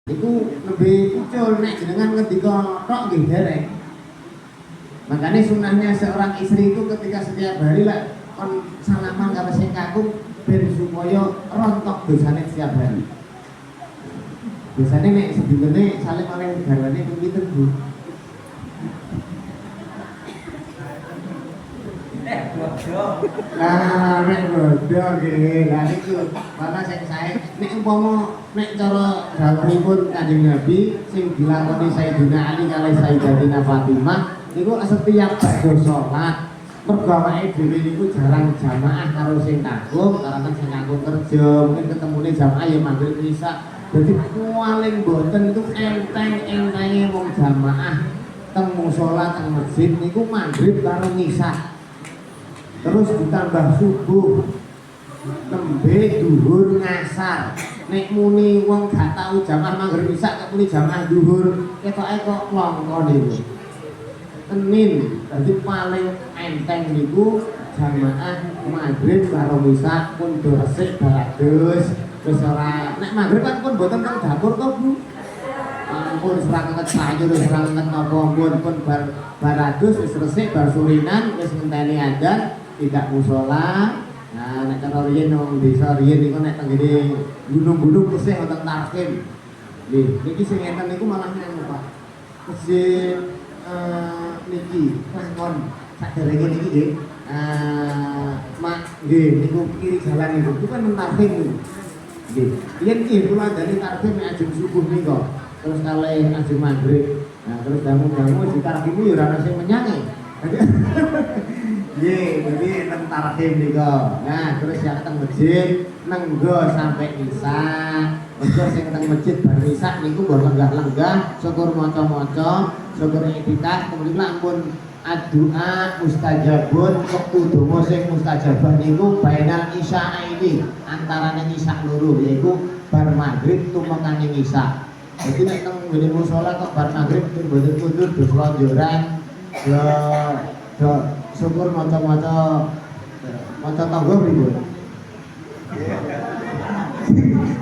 Iku lebih muncul nek jenengan ngendika tok nggih dereng. Makanya sunahnya seorang istri itu ketika setiap hari lah kon salaman karo sing kakung ben supaya rontok dosane setiap hari. Biasanya nek sedulurne saling oleh garwane pinten Bu. Nah, nek bodoh nggih. Lah niku mana sing sae nek umpama nek cara dawuhipun Kanjeng Nabi sing dilakoni Sayyidina Ali kali Sayyidatina Fatimah niku setiap badhe salat mergo awake dhewe niku jarang jamaah karo sing kagum karena sing kagum kerja mungkin ketemune jamaah ya maghrib isya. Jadi paling boten itu enteng-entenge wong jamaah teng musala teng masjid niku maghrib karo isya. Terus ditambah subuh, nembe duhur ngasar. Nek muni wong gak tau jamaah maghrib isya kok muni jamaah duhur, ketoke kok longko niku. Senin, dadi paling enteng niku jamaah maghrib karo isya pun resik barados. Wis ora nek maghrib kan pun mboten teng dapur to Bu. Ampun serangan sayur, serangan napa pun barados wis resik bar surinan wis ngenteni adzan tidak musola. Nah nek cara riyen nang desa riyen niku nek teng ngene gunung-gunung isih wonten tarkim. Nggih, niki sing enten niku malah anu Pak. Masjid niki Pangkon saderenge niki nggih. Mak nggih niku kiri jalan niku. Itu kan tarkim niku. Nggih. Yen nggih kula dari tarkim nek ajeng subuh nika. Terus kalih ajeng maghrib. Nah terus damu-damu di tarkim yo ora ana sing menyange. Ye, jadi nang tarhim nika. Nah, terus yang teng masjid nenggo sampai isya. Mergo sing teng masjid bar isya niku mbok lenggah-lenggah, syukur maca-maca, syukur iktikaf, kemudian lampun addu'a mustajabun, wektu donga sing mustajabah niku bainal isya ini, antarane isya loro yaiku bar maghrib tumekane isya. Jadi nek teng ngene musala kok bar maghrib mboten kundur dos lonjoran. Ya syukur maca-maca tangga pripun?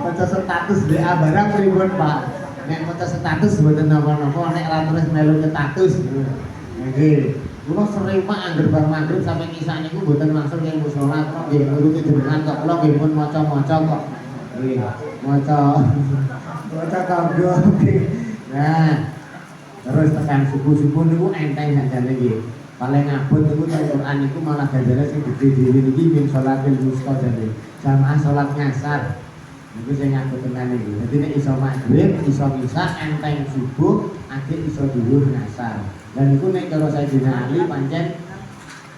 Maca status WA barang pripun, Pak? Nek maca status mboten napa-napa, nek ora terus melu status. Nggih. Kula sering Pak angger bar magrib sampai kisah niku mboten langsung ing musala kok nggih nuruti jenengan kok kula nggih pun maca-maca kok. Nggih, maca tangga. Nah, terus tekan subuh-subuh niku enteng sakjane nggih. Paling abot niku teng Quran niku malah ganjaran sing gedhe dhewe niki min sholatil wusta jane. Jamaah salat ngasar. Niku sing abot tenan iki. Dadi nek iso maghrib, iso isya, enteng subuh, akhir iso dhuwur ngasar. Dan niku nek cara Sayyidina Ali pancen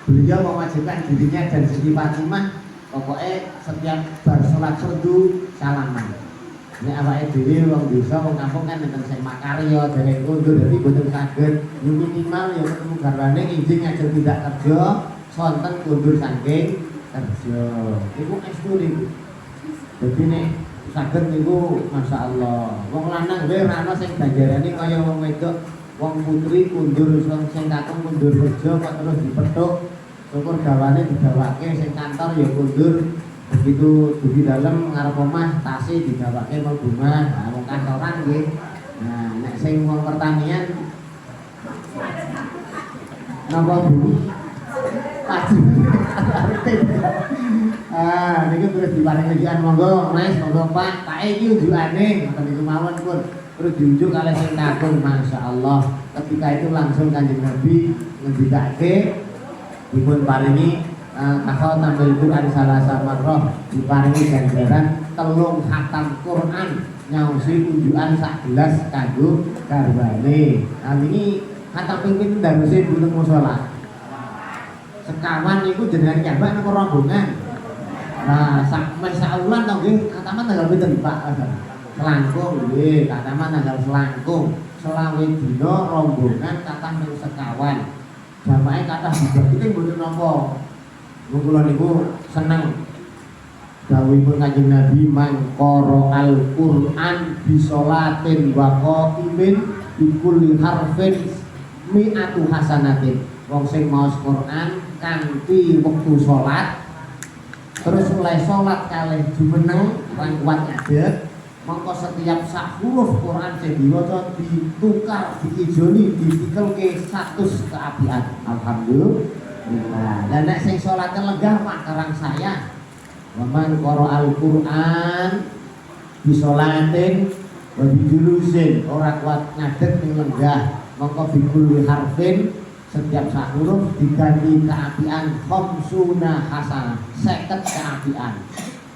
beliau mewajibkan dirinya dan Siti Fatimah pokoknya setiap bar salat fardu salaman. Nek awake dhewe wong desa wong kampung kan enten sing makarya dereng kundur dadi boten saged yo minimal ya ketemu garwane izin ajeng tidak kerja sonten kundur saking kerja. Iku estu niku. Dadi nek saged niku masyaallah. Wong lanang wae ora ana sing ganjarane kaya wong wedok, wong putri kundur sing kakung kundur kerja kok terus dipethuk. Syukur gawane digawake sing kantor ya kundur. Begitu di dalam ngarep omah tasih digawake mlebu omah, nah wong kantoran nggih. Nah, nek sing wong pertanian napa Bu? Niku terus diparingi ujian monggo, Mas, monggo Pak. Pak iki unjukane ngoten niku mawon pun. Terus diunjuk kalih sing kakung, masyaallah. Ketika itu langsung Kanjeng Nabi ngendikake dipun paringi kakau tampil itu kan salah sama roh diparingi ganjaran telung khatam Quran nyausi unjukan sak gelas kanggo garwane. Nah ini khatam pimpin darusin butuh mushola sekawan itu jenengan jambak nang rombongan. Nah saulan tau nggih khataman tanggal pinten Pak? Selangkung nggih, khataman tanggal selangkung. Selawe dina rombongan kathah ning sekawan. Jamaah kathah dibagi mboten napa. Kula niku seneng dawuhipun Kanjeng Nabi mangkara al-Qur'an bi sholatin wa qaimin bi kulli harfin mi'atu hasanatin. Wong sing maos Quran kanthi wektu salat terus mulai salat kalih jumeneng lan kuat ngadeg mongko setiap sak huruf Quran sing diwaca ditukar diijoli ditikelke 100 keapian. Alhamdulillah. Lah nek sing salat lenggah mak karang saya. Waman qara'al Quran bisolatin wa bijulusin ora kuat ngadeg ning lenggah mongko bikul harfin setiap sak huruf diganti keapian khamsuna hasanah 50 keapian.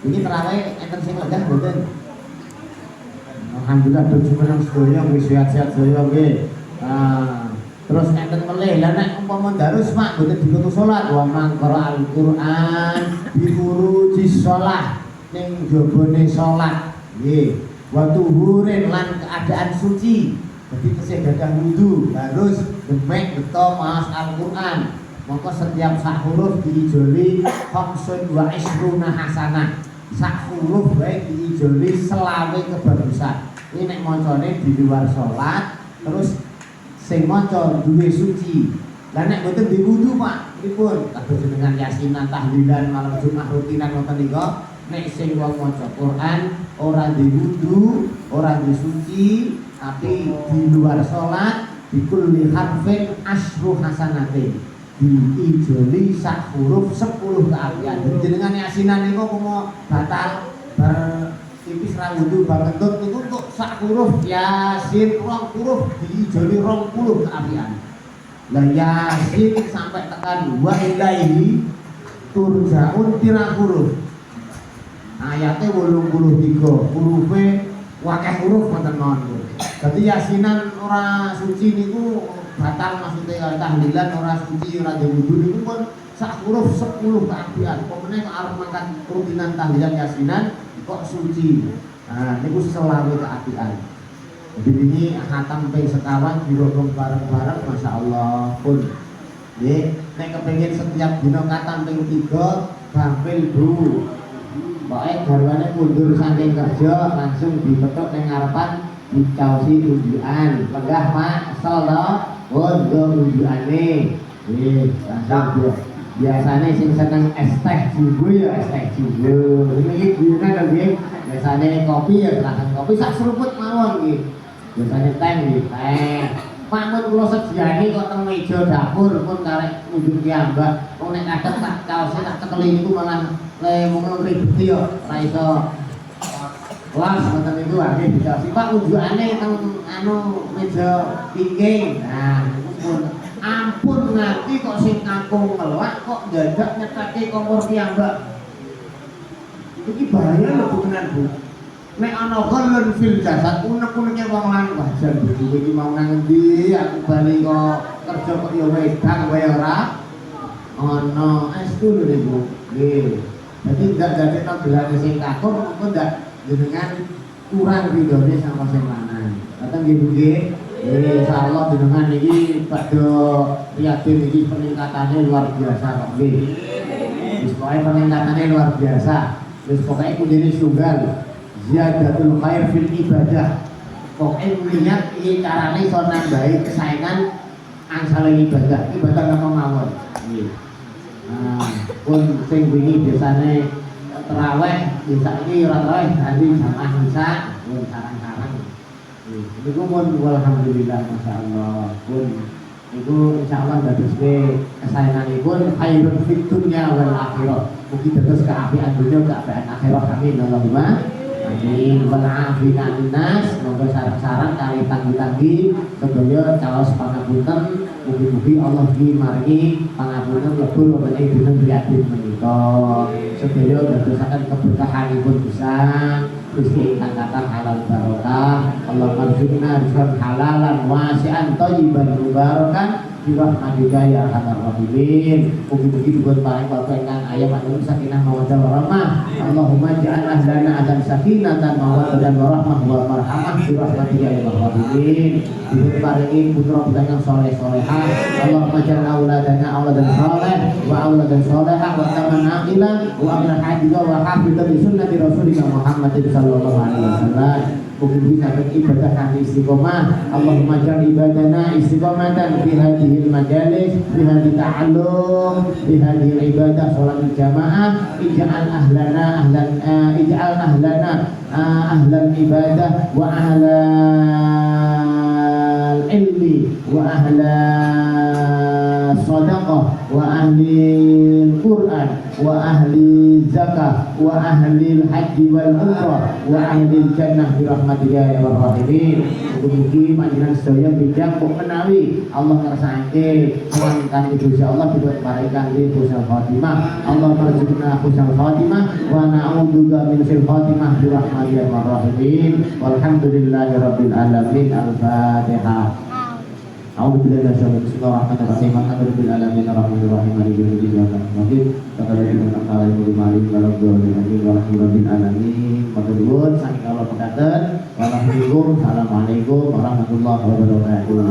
Ini terawih enten sing lenggah mboten? Alhamdulillah tujuh menang sedaya wis sehat-sehat sedaya nggih. Terus enten melih lah nek umpama darus mak mboten dikutu salat wa man qara'al Quran bi furujis shalah ning jabone salat nggih wa tuhurin lan keadaan suci. Jadi tesih gadah wudu harus demek beto maos Al-Qur'an. Maka setiap sak huruf diijoli khamsun wa isruna hasanah. Sak huruf bae diijoli selawe kebagusan. Ini nek macane di luar salat terus sing maca duwe suci. Lah nek mboten diwudu Pak, pripun? Kados jenengan yasinan tahlilan malam Jumat rutinan wonten nika, nek sing wong maca Quran ora diwudu, ora disuci, tapi di luar salat bikulli harfin asyru hasanatin. Diijoli sak huruf 10 keapian. Jenengan yasinan niku umpama batal tipis ra wudu bar kentut niku untuk sak huruf yasin 20 huruf diijoli 20 keapian. Lah yasin sampai tekan wa ilaihi turja'un pirang huruf. Ayate 83 hurufe wakeh huruf wonten mawon. Dadi yasinan ora suci niku batal maksudnya tahlilan ora suci ora wudu niku pun sak huruf 10 keapian. Pemene kok arep mangkat rutinan tahlilan yasinan kok suci. Nah, niku selawe keapian. Jadi ini khatam ping sekawan dirogong bareng-bareng masyaallah pun. Nggih, nek kepengin setiap dina khatam ping 3 bampil dulu. Pokoke garwane mundur saking kerja langsung dipetuk ning ngarepan dicaosi unjukan. Lenggah Mak, asal to. Pun go unjukane. Nggih, langsung biasanya sing seneng es teh jugo ya es teh jugo. Ini guyone lho nggih. Biasanya kopi ya silahkan kopi sak seruput mawon nggih. Biasanya teh nggih teh. Pak mun kula sediani kok teng meja dapur pun karek unjuk piyambak. Wong nek kadang tak kaose tak cekeli niku malah ngono ribet yo ora iso. Kelas ngoten niku nggih bisa. Pak unjukane teng anu meja pinggir. Nah, niku pun ampun nganti kok sing kangkung ngelak kok dadak nyetake kompor piyambak. Iki bahaya lho tenan Bu. Nek ana ghalun fil jasad unek-uneke wong lanang wajar iki mau nang endi aku bali kok kerja kok ya wedang wae ora ana estu lho Bu. Nggih. Dadi enggak dadi tagelane sing kakur engko ndak jenengan kurang ridone sama sing lanang. Ngoten nggih Bu nggih. Insyaallah jenengan iki badhe prihatin iki peningkatane luar biasa kok nggih. Wis pokoke peningkatane luar biasa. Wis pokoke kudune tunggal. Ziyadatul khair fil ibadah. Pokoke niat iki carane iso nambahi kesaengan angsal ibadah. Ibadah apa mawon. Nggih. Nah, pun sing wingi biasane tarawih, bisa iki ora tarawih dadi jamaah isa pun sarang-sarang. Niku pun alhamdulillah masyaallah. Pun niku insyaallah dadoske kesaenganipun khairun fid dunya wal akhirah. Mugi dados keapian dunya keapian akhirat amin Allahumma. Amin. Wal'afina minnas. Semoga sarang-sarang kali tanggi-tanggi sedaya caos pangapunten. Mugi-mugi Allah ki maringi pangapunten lebur wonten ing dinten prihatin menika. Sedaya dadosaken keberkahanipun pisan. Gusti ingkang kathah halal barokah. Allahumma rzuqna rizqan halalan wasi'an thayyiban mubarakan bi rahmatika ya arhamar rahimin. Mugi-mugi dipun paring bapak ingkang ayam anun sakinah mawaddah warahmah. Allahumma ja'al ahlana adan sakinatan mawaddah warahmah wa marhamah bi rahmatika ya arhamar rahimin. Dipun paringi putra-putra ingkang saleh-salehah. Allahumma ja'al auladana auladan saleh wa auladan salehah wa taman aqilan wa amna hadida wa hafidha bi sunnati rasulika Muhammadin sallallahu alaihi wasallam. mugi saged ibadah kanthi istiqomah. Allahumma ja'al ibadana istiqomatan fi hadhil majalis, fi hadhil ta'allum, fi hadhil ibadah salat jamaah. Ij'al ahlana ahlal ibadah wa ahlal ilmi wa ahlal sadaqah wa ahli Quran wa ahli zakah wa ahli haji wal umrah wa ahli jannah bi rahmatika ya rahimin. Mugi-mugi panjenengan sedaya bijak kok menawi Allah ngersake mangkan Gusti Allah dipun paringi husnul khotimah. Allah marzuqna husnul khotimah wa na'udzuka min sil khotimah bi rahmatika ya rahimin. Walhamdulillahi rabbil alamin. Al-Fatihah. A'udzu billahi minasyaitonir rajim. Bismillahirrahmanirrahim. Alhamdulillahil alamin arrahmanir rahim maliki yaumiddin iyyaka na'budu wa iyyaka nasta'in. Assalamualaikum warahmatullahi wabarakatuh.